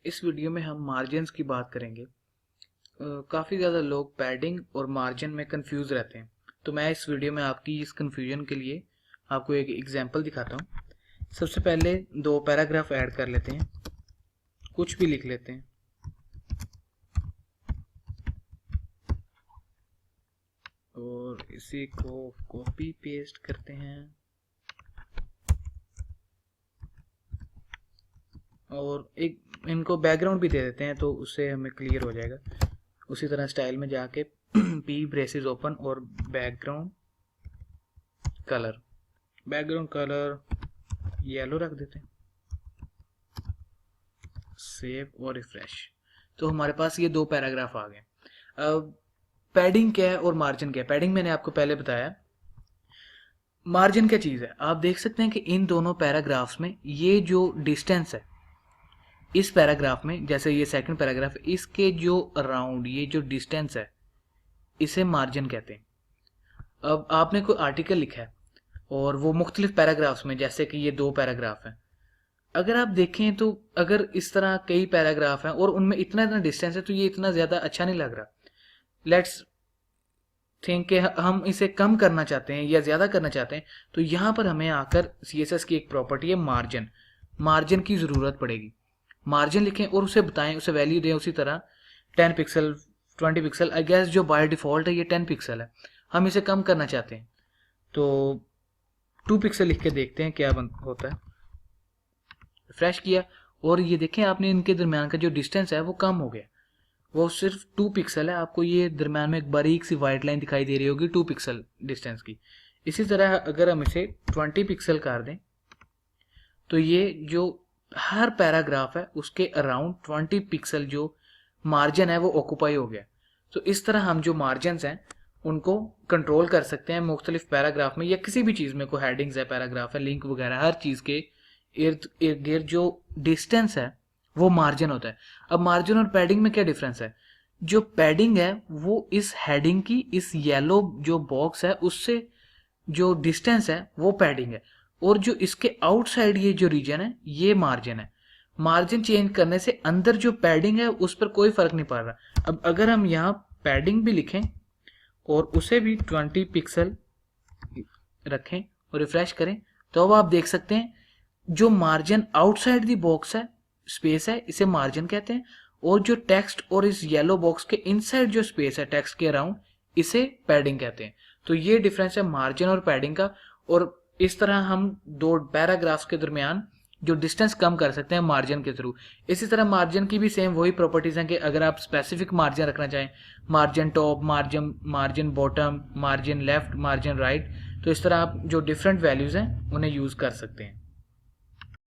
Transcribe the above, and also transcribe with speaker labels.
Speaker 1: इस वीडियो में हम मार्जिन्स की बात करेंगे। काफ़ी ज़्यादा लोग पैडिंग और मार्जिन में कंफ्यूज रहते हैं, तो मैं इस वीडियो में आपकी इस कंफ्यूजन के लिए आपको एक एग्जांपल दिखाता हूँ। सबसे पहले दो पैराग्राफ ऐड कर लेते हैं, कुछ भी लिख लेते हैं। और इसी को कॉपी पेस्ट करते हैं और एक इनको बैकग्राउंड भी दे देते हैं, तो उससे हमें क्लियर हो जाएगा। उसी तरह स्टाइल में जाके पी ब्रेसेस ओपन और बैकग्राउंड कलर येलो रख देते हैं, सेव और रिफ्रेश। तो हमारे पास ये दो पैराग्राफ आ गए। अब पैडिंग क्या है और मार्जिन क्या है? पैडिंग मैंने आपको पहले बताया। मार्जिन क्या चीज़ है? आप देख सकते हैं कि इन दोनों पैराग्राफ्स में ये जो डिस्टेंस है, इस पैराग्राफ में जैसे ये सेकंड पैराग्राफ, इसके जो अराउंड ये जो डिस्टेंस है, इसे मार्जिन कहते हैं। अब आपने कोई आर्टिकल लिखा है और वो मुख्तलिफ पैराग्राफ्स में, जैसे कि ये दो पैराग्राफ हैं, अगर आप देखें तो अगर इस तरह कई पैराग्राफ हैं और उनमें इतना इतना डिस्टेंस है, तो ये इतना ज़्यादा अच्छा नहीं लग रहा। लेट्स थिंक कि हम इसे कम करना चाहते हैं या ज़्यादा करना चाहते हैं, तो यहाँ पर हमें आकर CSS की एक प्रॉपर्टी है मार्जिन की ज़रूरत पड़ेगी। मार्जिन लिखें और उसे बताएं, उसे वैल्यू दें उसी तरह 10 पिक्सल 20 पिक्सल। आई गेस जो बाय डिफ़ॉल्ट है ये 10 पिक्सल है, हम इसे कम करना चाहते हैं तो 2 पिक्सल लिख के देखते हैं क्या होता है। रिफ्रेश किया और ये देखें आपने इनके दरमियान का जो डिस्टेंस है वो कम हो गया, वो सिर्फ 2 पिक्सल है। आपको ये दरमियान में एक बारीक सी वाइट लाइन दिखाई दे रही होगी 2 पिक्सल डिस्टेंस की। इसी तरह अगर हम इसे 20 पिक्सल कर दें, तो ये जो हर पैराग्राफ है उसके अराउंड 20 पिक्सल जो मार्जिन है वो ऑक्यूपाई हो गया। तो इस तरह हम जो मार्जिन हैं उनको कंट्रोल कर सकते हैं मुख्तलिफ पैराग्राफ में, या किसी भी चीज़ में, कोई हेडिंग्स है, पैराग्राफ है, लिंक वगैरह, हर चीज़ के इर्द गिर्द जो डिस्टेंस है वो मार्जिन होता है। अब मार्जिन और पैडिंग में क्या डिफरेंस है? जो पैडिंग है वो इस हेडिंग की, इस येलो जो बॉक्स है उससे जो डिस्टेंस है वो पैडिंग है, और जो इसके आउटसाइड ये जो रीजन है ये मार्जिन है। मार्जिन चेंज करने से अंदर जो पैडिंग है उस पर कोई फर्क नहीं पड़ रहा। अब अगर हम यहाँ पैडिंग भी लिखें और उसे भी 20 पिक्सल रखें और रिफ्रेश करें, तो अब आप देख सकते हैं जो मार्जिन आउटसाइड दी बॉक्स है, स्पेस है, इसे मार्जिन कहते हैं, और जो टेक्स्ट और इस येलो बॉक्स के इनसाइड जो स्पेस है टेक्स्ट के अराउंड, इसे पैडिंग कहते हैं। तो ये डिफरेंस है मार्जिन और पैडिंग का। और इस तरह हम दो पैराग्राफ्स के दरमियान जो डिस्टेंस कम कर सकते हैं मार्जिन के थ्रू। इसी तरह मार्जिन की भी सेम वही प्रॉपर्टीज हैं कि अगर आप स्पेसिफिक मार्जिन रखना चाहें, margin top, margin bottom, margin left, margin right, तो इस तरह आप जो डिफरेंट वैल्यूज हैं उन्हें यूज कर सकते हैं।